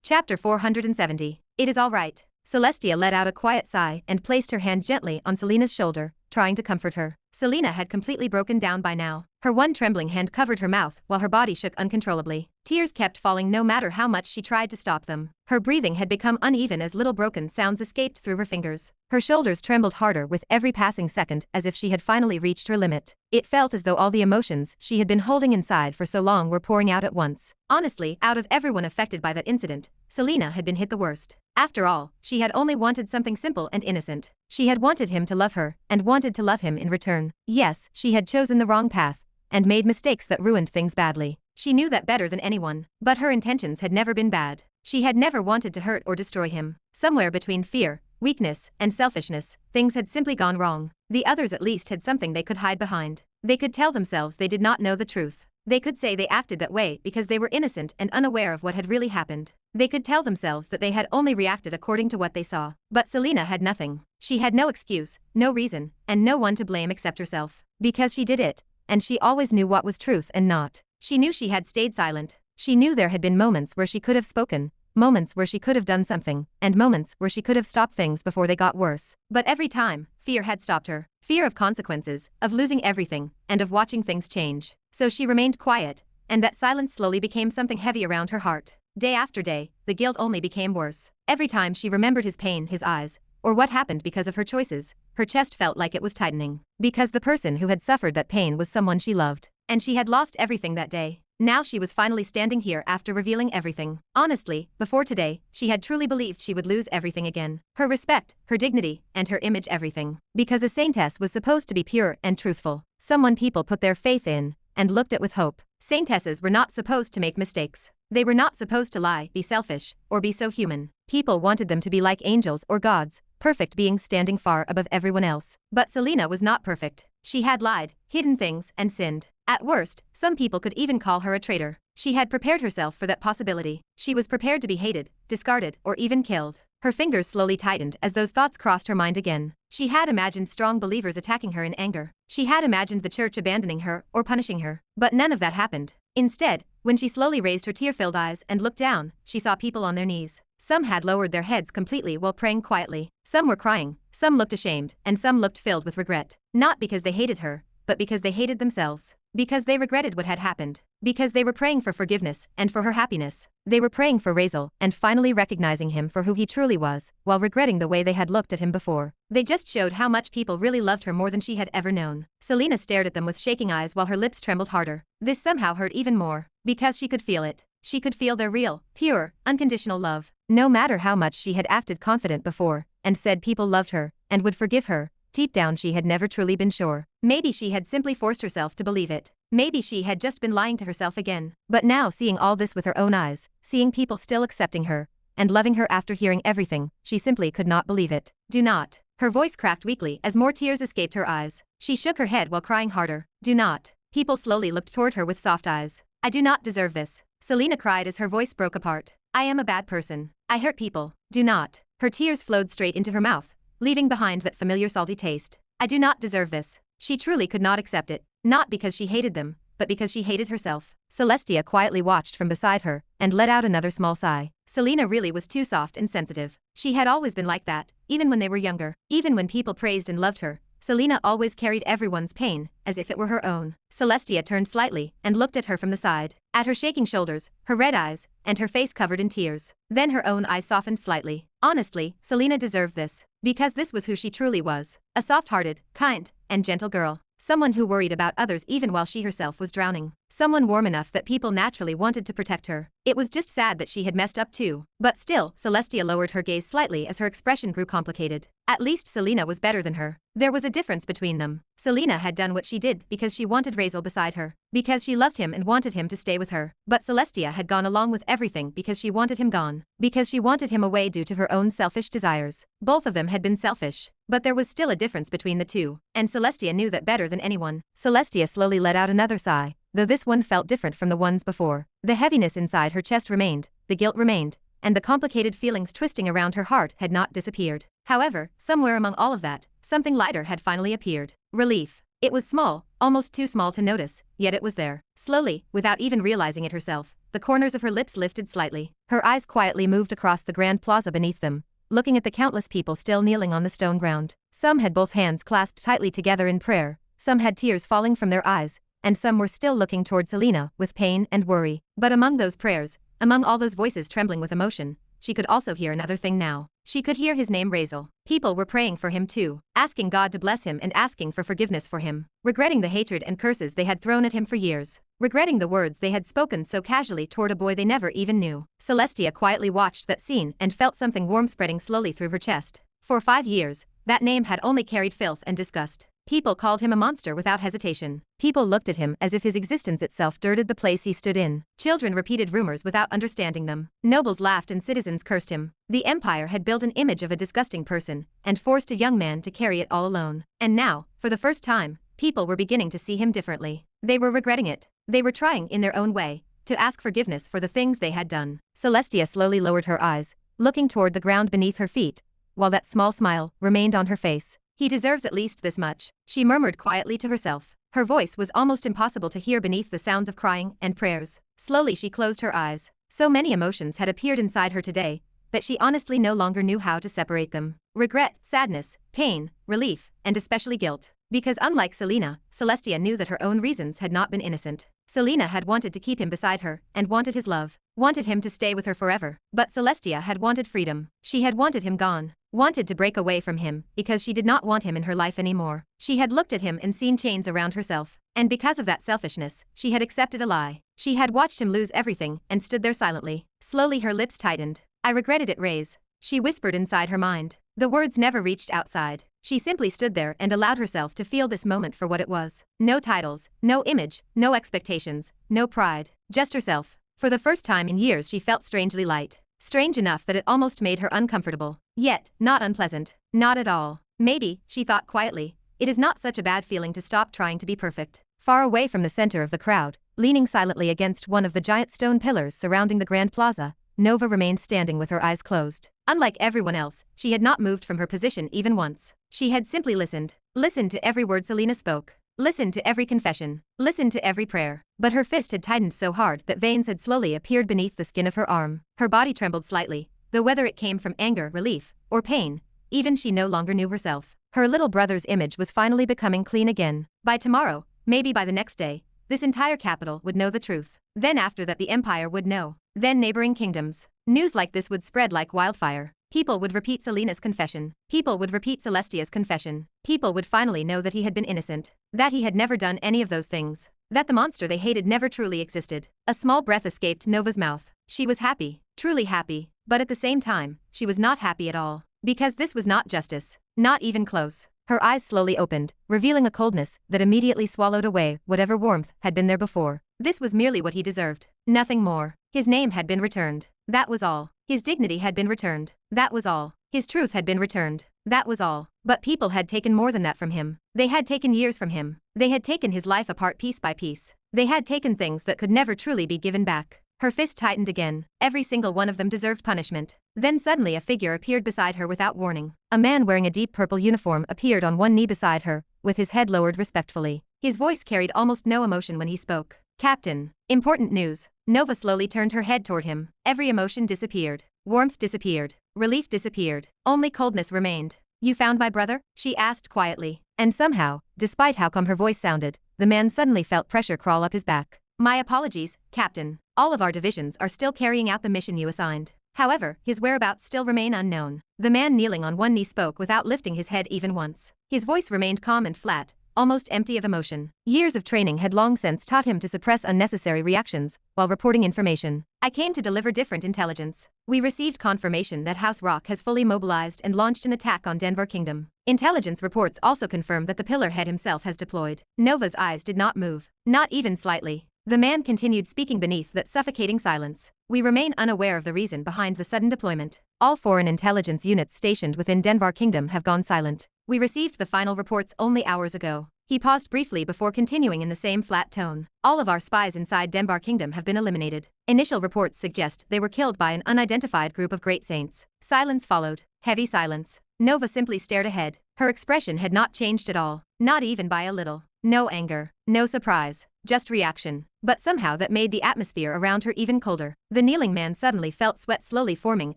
Chapter 470. It is all right. Celestia let out a quiet sigh and placed her hand gently on Selina's shoulder, trying to comfort her. Selina had completely broken down by now. Her one trembling hand covered her mouth while her body shook uncontrollably. Tears kept falling no matter how much she tried to stop them. Her breathing had become uneven as little broken sounds escaped through her fingers. Her shoulders trembled harder with every passing second as if she had finally reached her limit. It felt as though all the emotions she had been holding inside for so long were pouring out at once. Honestly, out of everyone affected by that incident, Selina had been hit the worst. After all, she had only wanted something simple and innocent. She had wanted him to love her, and wanted to love him in return. Yes, she had chosen the wrong path, and made mistakes that ruined things badly. She knew that better than anyone, but her intentions had never been bad. She had never wanted to hurt or destroy him. Somewhere between fear, weakness, and selfishness, things had simply gone wrong. The others at least had something they could hide behind. They could tell themselves they did not know the truth. They could say they acted that way because they were innocent and unaware of what had really happened. They could tell themselves that they had only reacted according to what they saw. But Selina had nothing. She had no excuse, no reason, and no one to blame except herself. Because she did it, and she always knew what was truth and not. She knew she had stayed silent. She knew there had been moments where she could have spoken, moments where she could have done something, and moments where she could have stopped things before they got worse. But every time, fear had stopped her. Fear of consequences, of losing everything, and of watching things change. So she remained quiet, and that silence slowly became something heavy around her heart. Day after day, the guilt only became worse. Every time she remembered his pain, his eyes, or what happened because of her choices, her chest felt like it was tightening. Because the person who had suffered that pain was someone she loved. And she had lost everything that day. Now she was finally standing here after revealing everything. Honestly, before today, she had truly believed she would lose everything again. Her respect, her dignity, and her image, everything. Because a saintess was supposed to be pure and truthful. Someone people put their faith in, and looked at with hope. Saintesses were not supposed to make mistakes. They were not supposed to lie, be selfish, or be so human. People wanted them to be like angels or gods, perfect beings standing far above everyone else. But Selina was not perfect. She had lied, hidden things, and sinned. At worst, some people could even call her a traitor. She had prepared herself for that possibility. She was prepared to be hated, discarded, or even killed. Her fingers slowly tightened as those thoughts crossed her mind again. She had imagined strong believers attacking her in anger. She had imagined the church abandoning her or punishing her. But none of that happened. Instead, when she slowly raised her tear-filled eyes and looked down, she saw people on their knees. Some had lowered their heads completely while praying quietly. Some were crying, some looked ashamed, and some looked filled with regret. Not because they hated her, but because they hated themselves. Because they regretted what had happened. Because they were praying for forgiveness and for her happiness. They were praying for Razeal and finally recognizing him for who he truly was, while regretting the way they had looked at him before. They just showed how much people really loved her more than she had ever known. Selina stared at them with shaking eyes while her lips trembled harder. This somehow hurt even more. Because she could feel it. She could feel their real, pure, unconditional love. No matter how much she had acted confident before, and said people loved her, and would forgive her, deep down she had never truly been sure. Maybe she had simply forced herself to believe it. Maybe she had just been lying to herself again. But now, seeing all this with her own eyes, seeing people still accepting her, and loving her after hearing everything, she simply could not believe it. Do not. Her voice cracked weakly as more tears escaped her eyes. She shook her head while crying harder. Do not. People slowly looked toward her with soft eyes. I do not deserve this. Selina cried as her voice broke apart. I am a bad person. I hurt people. Do not. Her tears flowed straight into her mouth, leaving behind that familiar salty taste. I do not deserve this. She truly could not accept it, not because she hated them, but because she hated herself. Celestia quietly watched from beside her, and let out another small sigh. Selina really was too soft and sensitive. She had always been like that, even when they were younger. Even when people praised and loved her, Selina always carried everyone's pain, as if it were her own. Celestia turned slightly, and looked at her from the side. At her shaking shoulders, her red eyes, and her face covered in tears. Then her own eyes softened slightly. Honestly, Selina deserved this. Because this was who she truly was. A soft-hearted, kind, and gentle girl. Someone who worried about others even while she herself was drowning. Someone warm enough that people naturally wanted to protect her. It was just sad that she had messed up too. But still, Celestia lowered her gaze slightly as her expression grew complicated. At least Selina was better than her. There was a difference between them. Selina had done what she did because she wanted Razeal beside her. Because she loved him and wanted him to stay with her. But Celestia had gone along with everything because she wanted him gone. Because she wanted him away due to her own selfish desires. Both of them had been selfish. But there was still a difference between the two. And Celestia knew that better than anyone. Celestia slowly let out another sigh, though this one felt different from the ones before. The heaviness inside her chest remained, the guilt remained, and the complicated feelings twisting around her heart had not disappeared. However, somewhere among all of that, something lighter had finally appeared. Relief. It was small, almost too small to notice, yet it was there. Slowly, without even realizing it herself, the corners of her lips lifted slightly. Her eyes quietly moved across the grand plaza beneath them, looking at the countless people still kneeling on the stone ground. Some had both hands clasped tightly together in prayer, some had tears falling from their eyes, and some were still looking toward Selena with pain and worry. But among those prayers, among all those voices trembling with emotion, she could also hear another thing now. She could hear his name, Razeal. People were praying for him too, asking God to bless him and asking for forgiveness for him, regretting the hatred and curses they had thrown at him for years, regretting the words they had spoken so casually toward a boy they never even knew. Celestia quietly watched that scene and felt something warm spreading slowly through her chest. For 5 years, that name had only carried filth and disgust. People called him a monster without hesitation. People looked at him as if his existence itself dirted the place he stood in. Children repeated rumors without understanding them. Nobles laughed and citizens cursed him. The empire had built an image of a disgusting person and forced a young man to carry it all alone. And now, for the first time, people were beginning to see him differently. They were regretting it. They were trying in their own way to ask forgiveness for the things they had done. Celestia slowly lowered her eyes, looking toward the ground beneath her feet, while that small smile remained on her face. He deserves at least this much, she murmured quietly to herself. Her voice was almost impossible to hear beneath the sounds of crying and prayers. Slowly she closed her eyes. So many emotions had appeared inside her today, that she honestly no longer knew how to separate them. Regret, sadness, pain, relief, and especially guilt. Because unlike Selena, Celestia knew that her own reasons had not been innocent. Selena had wanted to keep him beside her and wanted his love, wanted him to stay with her forever. But Celestia had wanted freedom. She had wanted him gone, wanted to break away from him because she did not want him in her life anymore. She had looked at him and seen chains around herself, and because of that selfishness, she had accepted a lie. She had watched him lose everything and stood there silently. Slowly her lips tightened. I regretted it, Raze, she whispered inside her mind. The words never reached outside. She simply stood there and allowed herself to feel this moment for what it was. No titles, no image, no expectations, no pride, just herself. For the first time in years she felt strangely light. Strange enough that it almost made her uncomfortable. Yet, not unpleasant. Not at all. Maybe, she thought quietly, it is not such a bad feeling to stop trying to be perfect. Far away from the center of the crowd, leaning silently against one of the giant stone pillars surrounding the Grand Plaza, Nova remained standing with her eyes closed. Unlike everyone else, she had not moved from her position even once. She had simply listened. Listened to every word Selena spoke. Listened to every confession. Listened to every prayer. But her fist had tightened so hard that veins had slowly appeared beneath the skin of her arm. Her body trembled slightly, though whether it came from anger, relief, or pain, even she no longer knew herself. Her little brother's image was finally becoming clean again. By tomorrow, maybe by the next day, this entire capital would know the truth. Then after that the empire would know. Then neighboring kingdoms. News like this would spread like wildfire. People would repeat Selena's confession. People would repeat Celestia's confession. People would finally know that he had been innocent. That he had never done any of those things. That the monster they hated never truly existed. A small breath escaped Nova's mouth. She was happy. Truly happy. But at the same time, she was not happy at all. Because this was not justice. Not even close. Her eyes slowly opened, revealing a coldness that immediately swallowed away whatever warmth had been there before. This was merely what he deserved. Nothing more. His name had been returned. That was all. His dignity had been returned. That was all. His truth had been returned. That was all. But people had taken more than that from him. They had taken years from him. They had taken his life apart piece by piece. They had taken things that could never truly be given back. Her fist tightened again. Every single one of them deserved punishment. Then suddenly a figure appeared beside her without warning. A man wearing a deep purple uniform appeared on one knee beside her, with his head lowered respectfully. His voice carried almost no emotion when he spoke. Captain. Important news. Nova slowly turned her head toward him. Every emotion disappeared. Warmth disappeared. Relief disappeared. Only coldness remained. You found my brother? She asked quietly. And somehow, despite how calm her voice sounded, the man suddenly felt pressure crawl up his back. My apologies, Captain. All of our divisions are still carrying out the mission you assigned. However, his whereabouts still remain unknown. The man kneeling on one knee spoke without lifting his head even once. His voice remained calm and flat, almost empty of emotion. Years of training had long since taught him to suppress unnecessary reactions while reporting information. I came to deliver different intelligence. We received confirmation that House Rock has fully mobilized and launched an attack on Denver Kingdom. Intelligence reports also confirm that the Pillar Head himself has deployed. Nova's eyes did not move. Not even slightly. The man continued speaking beneath that suffocating silence. We remain unaware of the reason behind the sudden deployment. All foreign intelligence units stationed within Denver Kingdom have gone silent. We received the final reports only hours ago. He paused briefly before continuing in the same flat tone. All of our spies inside Denver Kingdom have been eliminated. Initial reports suggest they were killed by an unidentified group of great saints. Silence followed. Heavy silence. Nova simply stared ahead. Her expression had not changed at all. Not even by a little. No anger. No surprise. just reaction. But somehow that made the atmosphere around her even colder. The kneeling man suddenly felt sweat slowly forming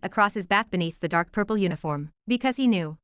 across his back beneath the dark purple uniform. Because he knew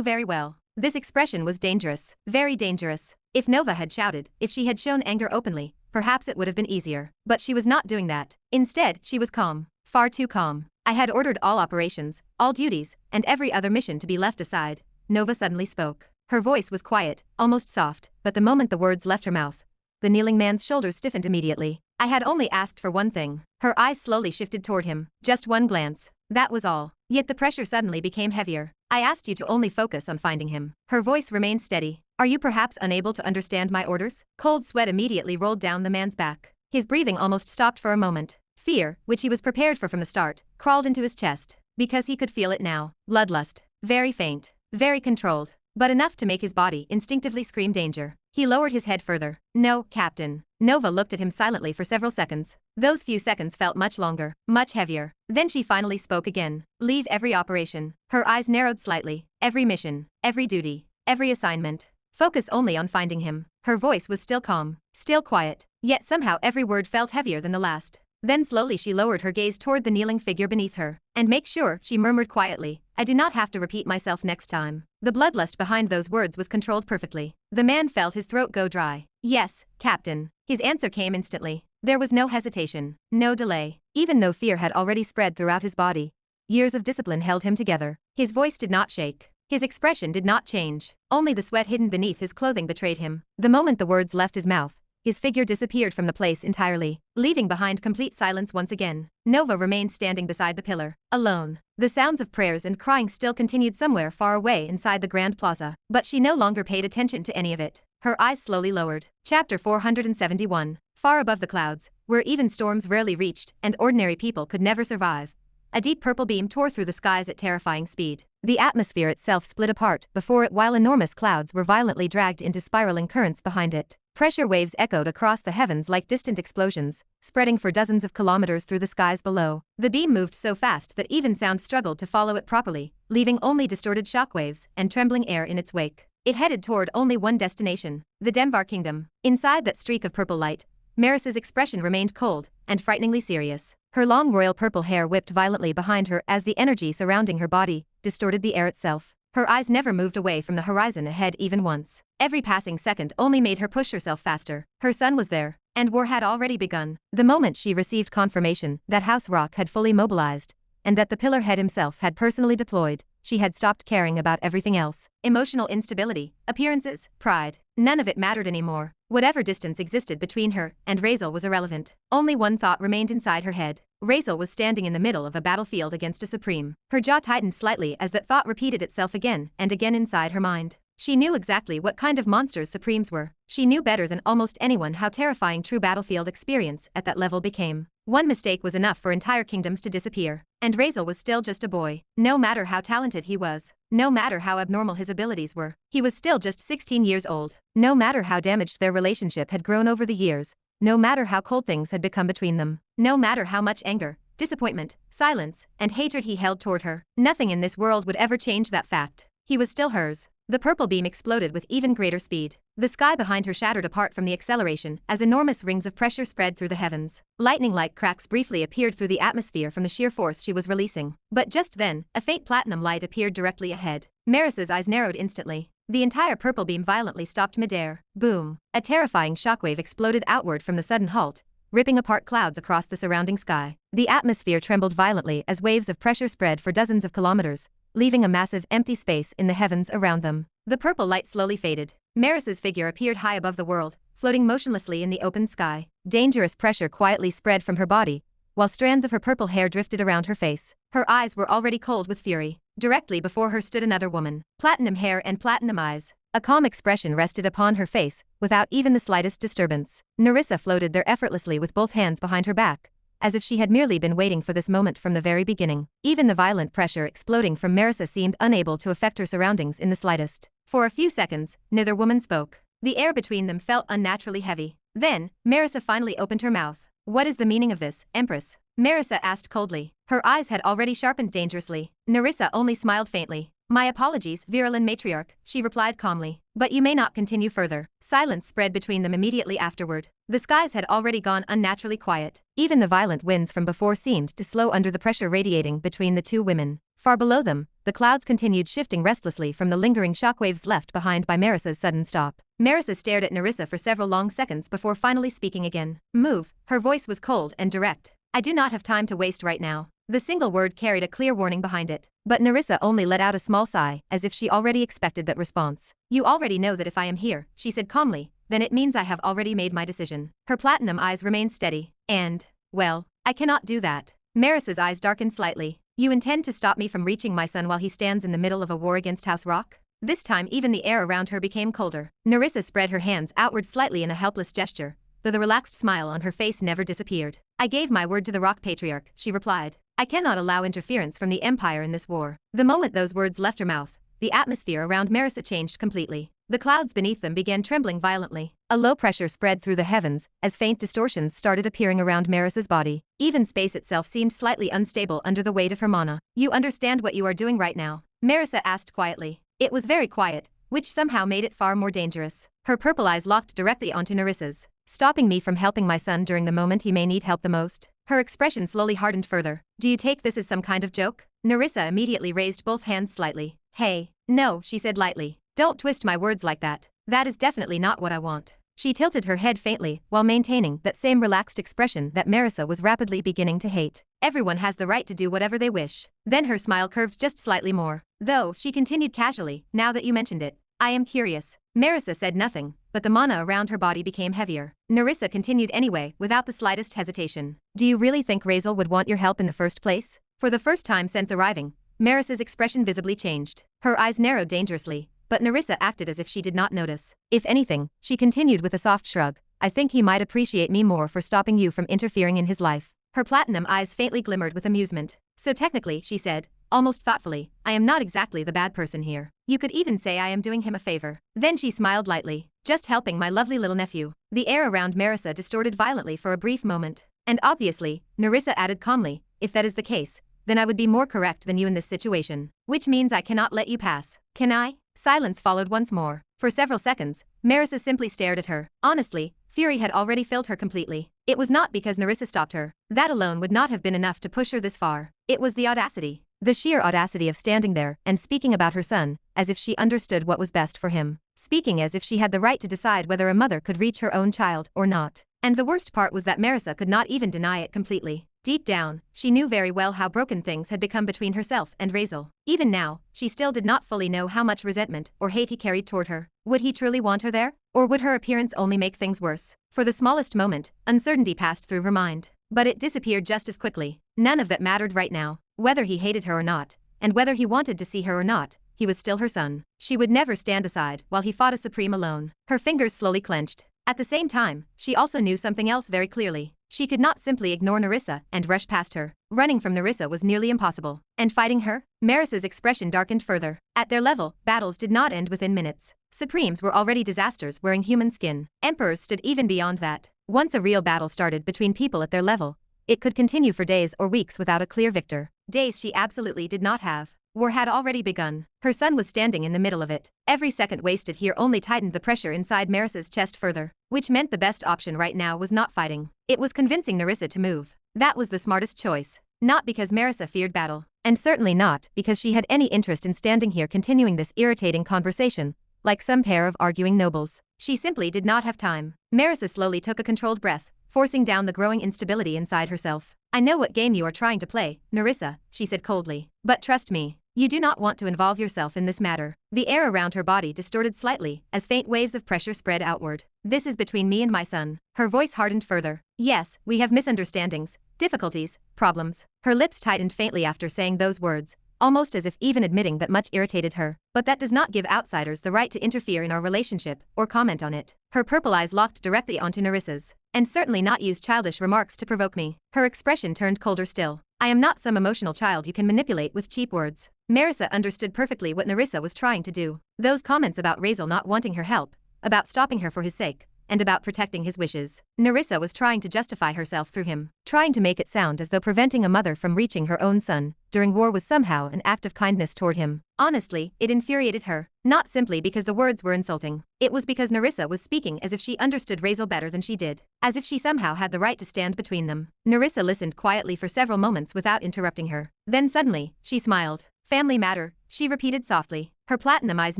very well. This expression was dangerous, very dangerous. If Nova had shouted, if she had shown anger openly, perhaps it would have been easier. But she was not doing that. Instead, she was calm. Far too calm. I had ordered all operations, all duties, and every other mission to be left aside. Nova suddenly spoke. Her voice was quiet, almost soft, but the moment the words left her mouth, the kneeling man's shoulders stiffened immediately. I had only asked for one thing. Her eyes slowly shifted toward him. Just one glance. That was all. Yet the pressure suddenly became heavier. I asked you to only focus on finding him. Her voice remained steady. Are you perhaps unable to understand my orders? Cold sweat immediately rolled down the man's back. His breathing almost stopped for a moment. Fear, which he was prepared for from the start, crawled into his chest. Because he could feel it now. Bloodlust. Very faint. Very controlled. But enough to make his body instinctively scream danger. He lowered his head further. No, Captain. Nova looked at him silently for several seconds. Those few seconds felt much longer, much heavier. Then she finally spoke again. Leave every operation. Her eyes narrowed slightly. Every mission, every duty, every assignment. Focus only on finding him. Her voice was still calm, still quiet, yet somehow every word felt heavier than the last. Then slowly she lowered her gaze toward the kneeling figure beneath her. And make sure, she murmured quietly, I do not have to repeat myself next time. The bloodlust behind those words was controlled perfectly. The man felt his throat go dry. Yes, Captain. His answer came instantly. There was no hesitation, no delay. Even though fear had already spread throughout his body, years of discipline held him together. His voice did not shake. His expression did not change. Only the sweat hidden beneath his clothing betrayed him. The moment the words left his mouth, his figure disappeared from the place entirely, leaving behind complete silence once again. Nova remained standing beside the pillar, alone. The sounds of prayers and crying still continued somewhere far away inside the Grand Plaza, but she no longer paid attention to any of it. Her eyes slowly lowered. Chapter 471. Far above the clouds, where even storms rarely reached and ordinary people could never survive, a deep purple beam tore through the skies at terrifying speed. The atmosphere itself split apart before it, while enormous clouds were violently dragged into spiraling currents behind it. Pressure waves echoed across the heavens like distant explosions, spreading for dozens of kilometers through the skies below. The beam moved so fast that even sound struggled to follow it properly, leaving only distorted shockwaves and trembling air in its wake. It headed toward only one destination, the Denvar Kingdom. Inside that streak of purple light, Merisa's expression remained cold and frighteningly serious. Her long royal purple hair whipped violently behind her as the energy surrounding her body distorted the air itself. Her eyes never moved away from the horizon ahead even once. Every passing second only made her push herself faster. Her son was there, and war had already begun. The moment she received confirmation that House Rock had fully mobilized, and that the pillar head himself had personally deployed, she had stopped caring about everything else. Emotional instability, appearances, pride. None of it mattered anymore. Whatever distance existed between her and Razeal was irrelevant. Only one thought remained inside her head. Razeal was standing in the middle of a battlefield against a supreme. Her jaw tightened slightly as that thought repeated itself again and again inside her mind. She knew exactly what kind of monsters supremes were. She knew better than almost anyone how terrifying true battlefield experience at that level became. One mistake was enough for entire kingdoms to disappear. And Razeal was still just a boy. No matter how talented he was, no matter how abnormal his abilities were, he was still just 16 years old. No matter how damaged their relationship had grown over the years, no matter how cold things had become between them, no matter how much anger, disappointment, silence, and hatred he held toward her, nothing in this world would ever change that fact. He was still hers. The purple beam exploded with even greater speed. The sky behind her shattered apart from the acceleration as enormous rings of pressure spread through the heavens. Lightning-like cracks briefly appeared through the atmosphere from the sheer force she was releasing. But just then, a faint platinum light appeared directly ahead. Merisa's eyes narrowed instantly. The entire purple beam violently stopped midair. Boom! A terrifying shockwave exploded outward from the sudden halt, ripping apart clouds across the surrounding sky. The atmosphere trembled violently as waves of pressure spread for dozens of kilometers, leaving a massive empty space in the heavens around them. The purple light slowly faded. Merisa's figure appeared high above the world, floating motionlessly in the open sky. Dangerous pressure quietly spread from her body, while strands of her purple hair drifted around her face. Her eyes were already cold with fury. Directly before her stood another woman. Platinum hair and platinum eyes. A calm expression rested upon her face, without even the slightest disturbance. Nerissa floated there effortlessly with both hands behind her back, as if she had merely been waiting for this moment from the very beginning. Even the violent pressure exploding from Merisa seemed unable to affect her surroundings in the slightest. For a few seconds, neither woman spoke. The air between them felt unnaturally heavy. Then, Merisa finally opened her mouth. What is the meaning of this, Empress? Merisa asked coldly. Her eyes had already sharpened dangerously. Nerissa only smiled faintly. My apologies, virulent matriarch, she replied calmly. But you may not continue further. Silence spread between them immediately afterward. The skies had already gone unnaturally quiet. Even the violent winds from before seemed to slow under the pressure radiating between the two women. Far below them, the clouds continued shifting restlessly from the lingering shockwaves left behind by Merisa's sudden stop. Merisa stared at Nerissa for several long seconds before finally speaking again. Move. Her voice was cold and direct. I do not have time to waste right now. The single word carried a clear warning behind it. But Nerissa only let out a small sigh, as if she already expected that response. You already know that if I am here, she said calmly, then it means I have already made my decision. Her platinum eyes remained steady. And, well, I cannot do that. Merisa's eyes darkened slightly. You intend to stop me from reaching my son while he stands in the middle of a war against House Rock? This time even the air around her became colder. Nerissa spread her hands outward slightly in a helpless gesture, though the relaxed smile on her face never disappeared. I gave my word to the Rock Patriarch, she replied. I cannot allow interference from the Empire in this war. The moment those words left her mouth, the atmosphere around Merisa changed completely. The clouds beneath them began trembling violently. A low pressure spread through the heavens as faint distortions started appearing around Merisa's body. Even space itself seemed slightly unstable under the weight of her mana. You understand what you are doing right now? Merisa asked quietly. It was very quiet, which somehow made it far more dangerous. Her purple eyes locked directly onto Nerissa's. Stopping me from helping my son during the moment he may need help the most? Her expression slowly hardened further. Do you take this as some kind of joke? Nerissa immediately raised both hands slightly. Hey, no, she said lightly. Don't twist my words like that. That is definitely not what I want. She tilted her head faintly while maintaining that same relaxed expression that Merisa was rapidly beginning to hate. Everyone has the right to do whatever they wish. Then her smile curved just slightly more. Though, she continued casually, now that you mentioned it, I am curious. Merisa said nothing, but the mana around her body became heavier. Nerissa continued anyway, without the slightest hesitation. Do you really think Razeal would want your help in the first place? For the first time since arriving, Merisa's expression visibly changed. Her eyes narrowed dangerously, but Nerissa acted as if she did not notice. If anything, she continued with a soft shrug. I think he might appreciate me more for stopping you from interfering in his life. Her platinum eyes faintly glimmered with amusement. So technically, she said, almost thoughtfully, I am not exactly the bad person here. You could even say I am doing him a favor. Then she smiled lightly. Just helping my lovely little nephew. The air around Merisa distorted violently for a brief moment. And obviously, Nerissa added calmly, if that is the case, then I would be more correct than you in this situation. Which means I cannot let you pass. Can I? Silence followed once more. For several seconds, Merisa simply stared at her. Honestly, fury had already filled her completely. It was not because Nerissa stopped her. That alone would not have been enough to push her this far. It was the audacity. The sheer audacity of standing there and speaking about her son, as if she understood what was best for him. Speaking as if she had the right to decide whether a mother could reach her own child or not. And the worst part was that Merisa could not even deny it completely. Deep down, she knew very well how broken things had become between herself and Razeal. Even now, she still did not fully know how much resentment or hate he carried toward her. Would he truly want her there? Or would her appearance only make things worse? For the smallest moment, uncertainty passed through her mind. But it disappeared just as quickly. None of that mattered right now. Whether he hated her or not, and whether he wanted to see her or not, he was still her son. She would never stand aside while he fought a supreme alone. Her fingers slowly clenched. At the same time, she also knew something else very clearly. She could not simply ignore Nerissa and rush past her. Running from Nerissa was nearly impossible. And fighting her? Merisa's expression darkened further. At their level, battles did not end within minutes. Supremes were already disasters wearing human skin. Emperors stood even beyond that. Once a real battle started between people at their level, it could continue for days or weeks without a clear victor. Days she absolutely did not have. War had already begun. Her son was standing in the middle of it. Every second wasted here only tightened the pressure inside Merisa's chest further, which meant the best option right now was not fighting. It was convincing Nerissa to move. That was the smartest choice. Not because Merisa feared battle, and certainly not because she had any interest in standing here continuing this irritating conversation, like some pair of arguing nobles. She simply did not have time. Merisa slowly took a controlled breath, forcing down the growing instability inside herself. I know what game you are trying to play, Nerissa, she said coldly. But trust me, you do not want to involve yourself in this matter. The air around her body distorted slightly as faint waves of pressure spread outward. This is between me and my son. Her voice hardened further. Yes, we have misunderstandings, difficulties, problems. Her lips tightened faintly after saying those words, almost as if even admitting that much irritated her. But that does not give outsiders the right to interfere in our relationship or comment on it. Her purple eyes locked directly onto Nerissa's. And certainly not use childish remarks to provoke me. Her expression turned colder still. I am not some emotional child you can manipulate with cheap words. Merisa understood perfectly what Nerissa was trying to do. Those comments about Razeal not wanting her help, about stopping her for his sake, and about protecting his wishes. Nerissa was trying to justify herself through him, trying to make it sound as though preventing a mother from reaching her own son during war was somehow an act of kindness toward him. Honestly, it infuriated her, not simply because the words were insulting. It was because Nerissa was speaking as if she understood Razeal better than she did, as if she somehow had the right to stand between them. Nerissa listened quietly for several moments without interrupting her. Then suddenly, she smiled. Family matter, she repeated softly. Her platinum eyes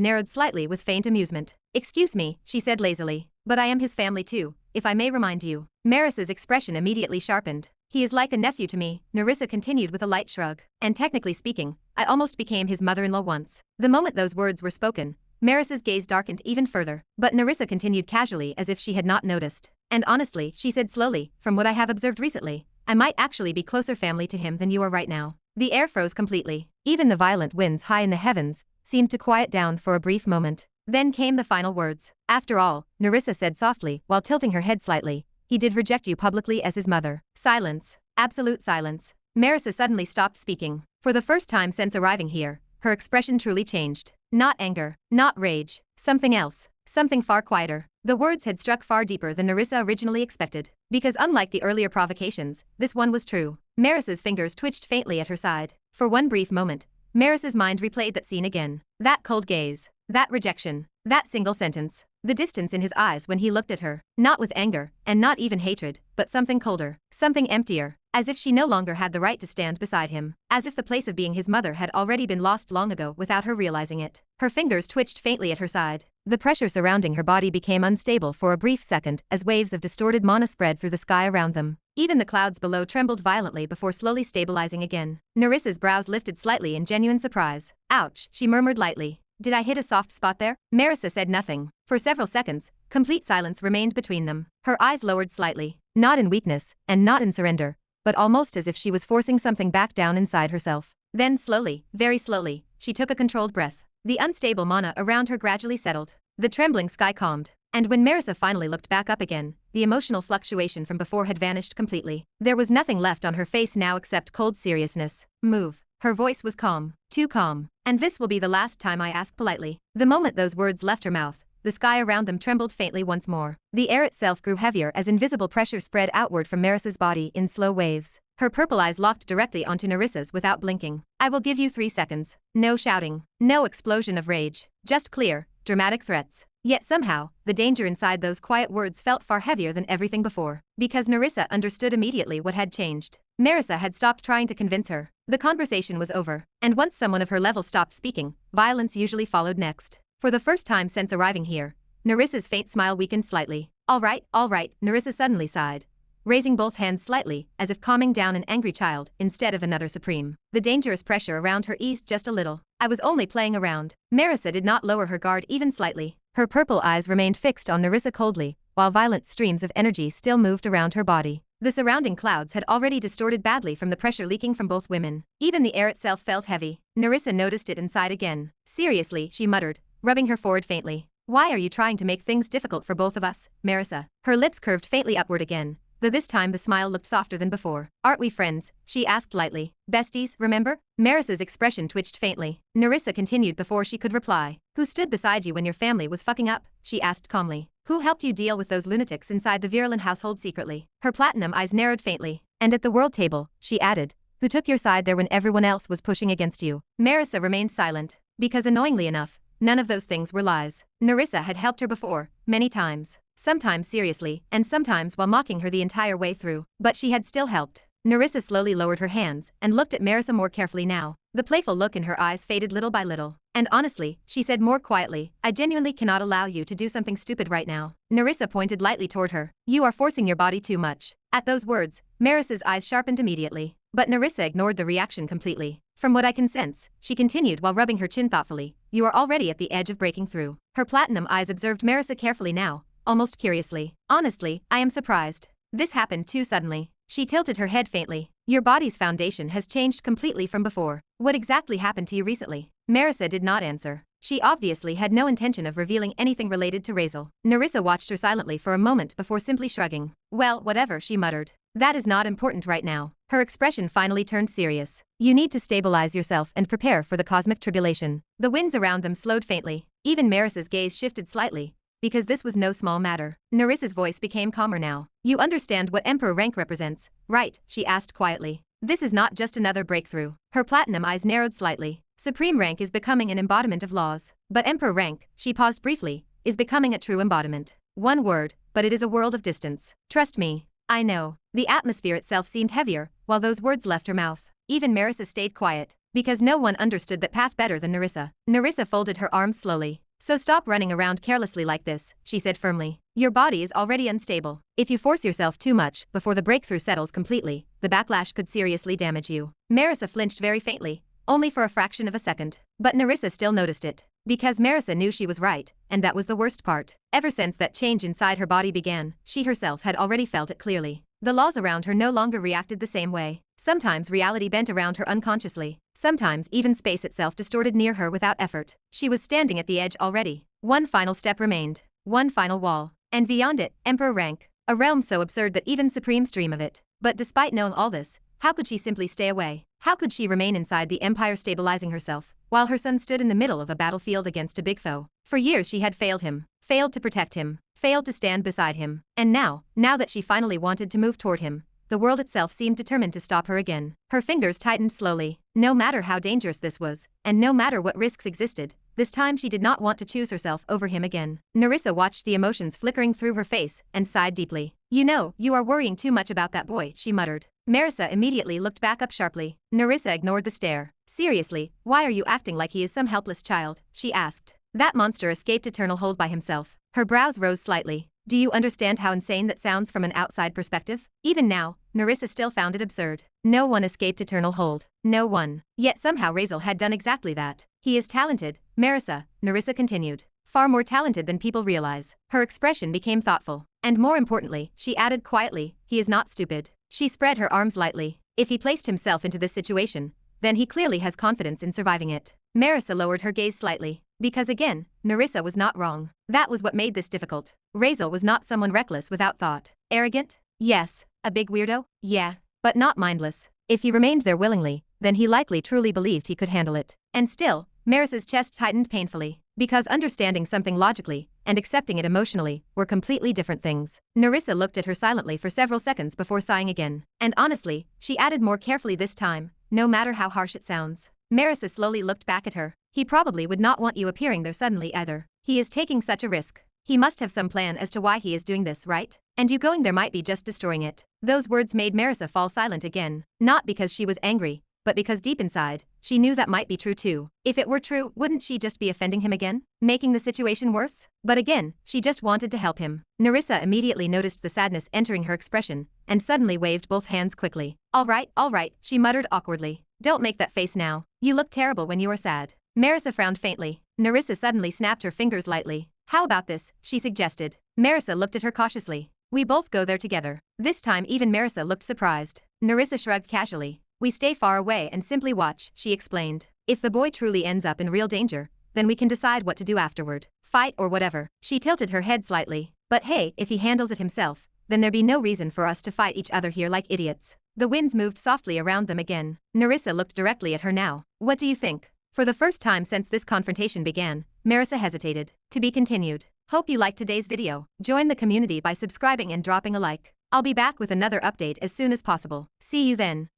narrowed slightly with faint amusement. Excuse me, she said lazily, but I am his family too, if I may remind you. Merissa's expression immediately sharpened. He is like a nephew to me, Nerissa continued with a light shrug. And technically speaking, I almost became his mother-in-law once. The moment those words were spoken, Merissa's gaze darkened even further, but Nerissa continued casually as if she had not noticed. And honestly, she said slowly, from what I have observed recently, I might actually be closer family to him than you are right now. The air froze completely. Even the violent winds high in the heavens seemed to quiet down for a brief moment. Then came the final words. After all, Nerissa said softly while tilting her head slightly, he did reject you publicly as his mother. Silence. Absolute silence. Merisa suddenly stopped speaking. For the first time since arriving here, her expression truly changed. Not anger, not rage, something else, something far quieter. The words had struck far deeper than Nerissa originally expected, because unlike the earlier provocations, this one was true. Merissa's fingers twitched faintly at her side. For one brief moment, Merissa's mind replayed that scene again. That cold gaze, that rejection, that single sentence, the distance in his eyes when he looked at her, not with anger, and not even hatred, but something colder, something emptier, as if she no longer had the right to stand beside him, as if the place of being his mother had already been lost long ago without her realizing it. Her fingers twitched faintly at her side. The pressure surrounding her body became unstable for a brief second as waves of distorted mana spread through the sky around them. Even the clouds below trembled violently before slowly stabilizing again. Nerissa's brows lifted slightly in genuine surprise. Ouch, she murmured lightly. Did I hit a soft spot there? Merisa said nothing. For several seconds, complete silence remained between them. Her eyes lowered slightly, not in weakness, and not in surrender, but almost as if she was forcing something back down inside herself. Then slowly, very slowly, she took a controlled breath. The unstable mana around her gradually settled. The trembling sky calmed. And when Merisa finally looked back up again, the emotional fluctuation from before had vanished completely. There was nothing left on her face now except cold seriousness. Move. Her voice was calm, too calm. And this will be the last time I ask politely. The moment those words left her mouth, the sky around them trembled faintly once more. The air itself grew heavier as invisible pressure spread outward from Merisa's body in slow waves. Her purple eyes locked directly onto Nerissa's without blinking. I will give you 3 seconds. No shouting. No explosion of rage. Just clear, dramatic threats. Yet somehow, the danger inside those quiet words felt far heavier than everything before. Because Nerissa understood immediately what had changed. Merisa had stopped trying to convince her. The conversation was over. And once someone of her level stopped speaking, violence usually followed next. For the first time since arriving here, Nerissa's faint smile weakened slightly. All right, Nerissa suddenly sighed, raising both hands slightly, as if calming down an angry child instead of another supreme. The dangerous pressure around her eased just a little. I was only playing around. Merisa did not lower her guard even slightly. Her purple eyes remained fixed on Nerissa coldly, while violent streams of energy still moved around her body. The surrounding clouds had already distorted badly from the pressure leaking from both women. Even the air itself felt heavy. Nerissa noticed it and sighed again. Seriously, she muttered, rubbing her forehead faintly. Why are you trying to make things difficult for both of us, Merisa? Her lips curved faintly upward again, though this time the smile looked softer than before. Aren't we friends? She asked lightly. Besties, remember? Merisa's expression twitched faintly. Nerissa continued before she could reply. Who stood beside you when your family was fucking up? She asked calmly. Who helped you deal with those lunatics inside the virulent household secretly? Her platinum eyes narrowed faintly. And at the world table, she added. Who took your side there when everyone else was pushing against you? Merisa remained silent, because annoyingly enough, none of those things were lies. Nerissa had helped her before, many times. Sometimes seriously, and sometimes while mocking her the entire way through. But she had still helped. Nerissa slowly lowered her hands and looked at Merisa more carefully now. The playful look in her eyes faded little by little. And honestly, she said more quietly, I genuinely cannot allow you to do something stupid right now. Nerissa pointed lightly toward her. You are forcing your body too much. At those words, Merisa's eyes sharpened immediately. But Nerissa ignored the reaction completely. From what I can sense, she continued while rubbing her chin thoughtfully, you are already at the edge of breaking through. Her platinum eyes observed Merisa carefully now, almost curiously. Honestly, I am surprised. This happened too suddenly. She tilted her head faintly. Your body's foundation has changed completely from before. What exactly happened to you recently? Merisa did not answer. She obviously had no intention of revealing anything related to Razeal. Nerissa watched her silently for a moment before simply shrugging. Well, whatever, she muttered. That is not important right now. Her expression finally turned serious. You need to stabilize yourself and prepare for the cosmic tribulation. The winds around them slowed faintly. Even Merisa's gaze shifted slightly, because this was no small matter. Nerissa's voice became calmer now. You understand what Emperor rank represents, right? She asked quietly. This is not just another breakthrough. Her platinum eyes narrowed slightly. Supreme rank is becoming an embodiment of laws. But Emperor rank, she paused briefly, is becoming a true embodiment. One word, but it is a world of distance. Trust me. I know. The atmosphere itself seemed heavier, while those words left her mouth. Even Merisa stayed quiet, because no one understood that path better than Nerissa. Nerissa folded her arms slowly. So stop running around carelessly like this, she said firmly. Your body is already unstable. If you force yourself too much before the breakthrough settles completely, the backlash could seriously damage you. Merisa flinched very faintly, only for a fraction of a second. But Nerissa still noticed it. Because Merisa knew she was right, and that was the worst part. Ever since that change inside her body began, she herself had already felt it clearly. The laws around her no longer reacted the same way. Sometimes reality bent around her unconsciously. Sometimes even space itself distorted near her without effort. She was standing at the edge already. One final step remained. One final wall. And beyond it, Emperor rank. A realm so absurd that even Supremes dream of it. But despite knowing all this, how could she simply stay away? How could she remain inside the empire stabilizing herself, while her son stood in the middle of a battlefield against a big foe? For years she had failed him, failed to protect him, failed to stand beside him. And now that she finally wanted to move toward him, the world itself seemed determined to stop her again. Her fingers tightened slowly. No matter how dangerous this was, and no matter what risks existed, this time she did not want to choose herself over him again. Nerissa watched the emotions flickering through her face and sighed deeply. You know, you are worrying too much about that boy, she muttered. Merisa immediately looked back up sharply. Nerissa ignored the stare. Seriously, why are you acting like he is some helpless child? She asked. That monster escaped eternal hold by himself. Her brows rose slightly. Do you understand how insane that sounds from an outside perspective? Even now, Nerissa still found it absurd. No one escaped eternal hold. No one. Yet somehow Razeal had done exactly that. He is talented, Merisa, Nerissa continued. Far more talented than people realize. Her expression became thoughtful. And more importantly, she added quietly, he is not stupid. She spread her arms lightly. If he placed himself into this situation, then he clearly has confidence in surviving it. Merisa lowered her gaze slightly. Because again, Nerissa was not wrong. That was what made this difficult. Razeal was not someone reckless without thought. Arrogant? Yes. A big weirdo? Yeah. But not mindless. If he remained there willingly, then he likely truly believed he could handle it. And still, Merisa's chest tightened painfully. Because understanding something logically and accepting it emotionally were completely different things. Nerissa looked at her silently for several seconds before sighing again. And honestly, she added more carefully this time, no matter how harsh it sounds. Merisa slowly looked back at her. He probably would not want you appearing there suddenly either. He is taking such a risk. He must have some plan as to why he is doing this, right? And you going there might be just destroying it. Those words made Merisa fall silent again. Not because she was angry, but because deep inside, she knew that might be true too. If it were true, wouldn't she just be offending him again? Making the situation worse? But again, she just wanted to help him. Nerissa immediately noticed the sadness entering her expression, and suddenly waved both hands quickly. All right, she muttered awkwardly. Don't make that face now. You look terrible when you are sad. Merisa frowned faintly. Nerissa suddenly snapped her fingers lightly. How about this? She suggested. Merisa looked at her cautiously. We both go there together. This time even Merisa looked surprised. Nerissa shrugged casually. We stay far away and simply watch, she explained. If the boy truly ends up in real danger, then we can decide what to do afterward. Fight or whatever. She tilted her head slightly. But hey, if he handles it himself, then there'd be no reason for us to fight each other here like idiots. The winds moved softly around them again. Nerissa looked directly at her now. What do you think? For the first time since this confrontation began, Merisa hesitated. To be continued. Hope you liked today's video. Join the community by subscribing and dropping a like. I'll be back with another update as soon as possible. See you then.